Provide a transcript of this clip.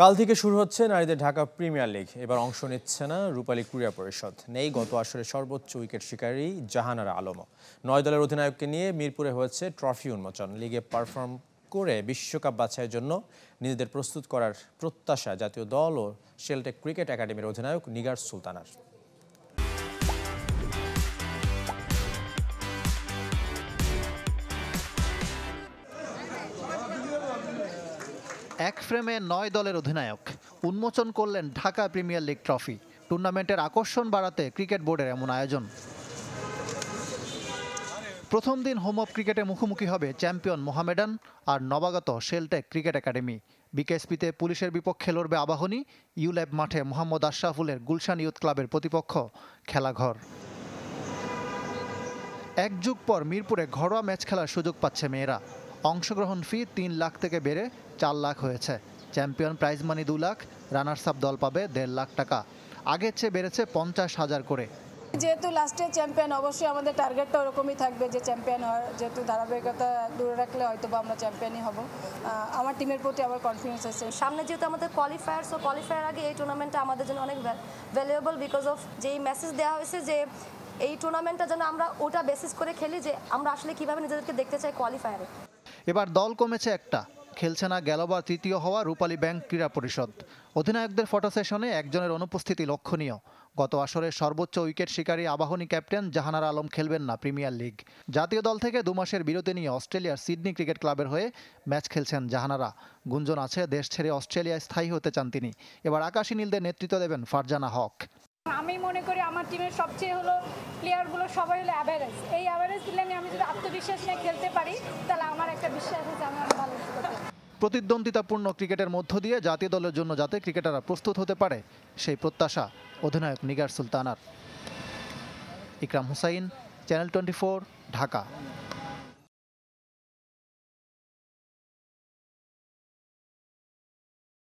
কাল থেকে শুরু হচ্ছে নারীদের ঢাকা প্রিমিয়ার লিগ। এবার অংশ নিচ্ছে না রূপালী ক্রীড়া পরিষদ, নেই গত আসরে সর্বোচ্চ উইকেট শিকারী জাহানারা আলমও। 9 দলের অধিনায়ককে নিয়ে মিরপুরে হয়েছে ট্রফি উন্মোচন। লিগে পারফর্ম করে বিশ্বকাপ বাছাইয়ের জন্য নিজেদের প্রস্তুত করার প্রত্যাশা জাতীয় দল ও শেলটেক ক্রিকেট একাডেমির অধিনায়ক নিগার সুলতানার। এক ফ্রেমে 9 দলের অধিনায়ক উন্মোচন করলেন ঢাকা প্রিমিয়ার লিগ ট্রফি। টুর্নামেন্টের আকর্ষণ বাড়াতে ক্রিকেট বোর্ডের এমন আয়োজন। প্রথম দিন হোম অফ ক্রিকেটে মুখোমুখি হবে চ্যাম্পিয়ন মোহামেডান আর নবাগত শেলটেক ক্রিকেট একাডেমি। বিকেএসপিতে পুলিশের বিপক্ষে লড়বে আবাহনী। ইউল্যাব মাঠে মোহাম্মদ আশরাফুলের গুলশান ইউথ ক্লাবের প্রতিপক্ষ খেলাঘর। এক যুগ পর মিরপুরে ঘরোয়া ম্যাচ খেলার সুযোগ পাচ্ছে মেয়েরা। অংশগ্রহণ ফি 3 লাখ থেকে বেড়ে 4 লাখ হয়েছে। Champion prize money 2 lakh, runners up দল পাবে 1.5 লাখ টাকা। আগের চেয়ে বেড়েছে 50,000 করে। যেহেতু লাস্টে চ্যাম্পিয়ন, অবশ্যই আমাদের টার্গেটটা ওরকমই থাকবে যে চ্যাম্পিয়ন হওয়ার। যেহেতু ধারাবাহিকতা দূরে রাখলে হয়তো বা আমরা চ্যাম্পিয়নই হব। আমার টিমের প্রতি আমার কনফিডেন্স আছে। সামনে যেহেতু আমাদের কোয়ালিফায়ার আগে এই টুর্নামেন্টটা আমাদের জন্য অনেক ভ্যালুয়েবল, বিকজ অফ যেই মেসেজ দেওয়া হয়েছে যে এই টুর্নামেন্টটা যেন আমরা ওটা বেসিস করে খেলি, যে আমরা আসলে কিভাবে নিজেদেরকে দেখতে চাই কোয়ালিফায়ারে। এবার দল কমেছে একটা, খেলছে না গেলবার তৃতীয় হওয়া রূপালী ব্যাংক ক্রীড়া পরিষদ। অধিনায়কদের ফটো সেশনে একজনের অনুপস্থিতি লক্ষণীয়। গত আসরে সর্বোচ্চ উইকেট শিকারী আবাহনী ক্যাপ্টেন জাহানারা আলম খেলবেন না প্রিমিয়ার লিগ। জাতীয় দল থেকে 2 মাসের বিরতি নিয়ে অস্ট্রেলিয়ার সিডনি ক্রিকেট ক্লাবের হয়ে ম্যাচ খেলছেন জাহানারা। গুঞ্জন আছে দেশ ছেড়ে অস্ট্রেলিয়ায় স্থায়ী হতে চান তিনি। এবার আকাশী নীলদের নেতৃত্ব দেবেন ফারজানা হক। আমি মনে করি আমার টিমের সবচেয়ে প্লেয়ারগুলো সবাই হলো অ্যাভারেজ। এই অ্যাভারেজ দিলে আমি যদি আত্মবিশ্বাস নিয়ে খেলতে পারি, তাহলে আমার একটা বিশ্বাস আছে আমি অনেক ভালো করতে পারি। প্রতিদ্বন্দ্বিতাপূর্ণ ক্রিকেটের মধ্য দিয়ে জাতীয় দলের জন্য যাতে ক্রিকেটাররা প্রস্তুত হতে পারে, সেই প্রত্যাশা অধিনায়ক নিগার সুলতানার। ইকরাম হুসাইন, চ্যানেল 24, ঢাকা।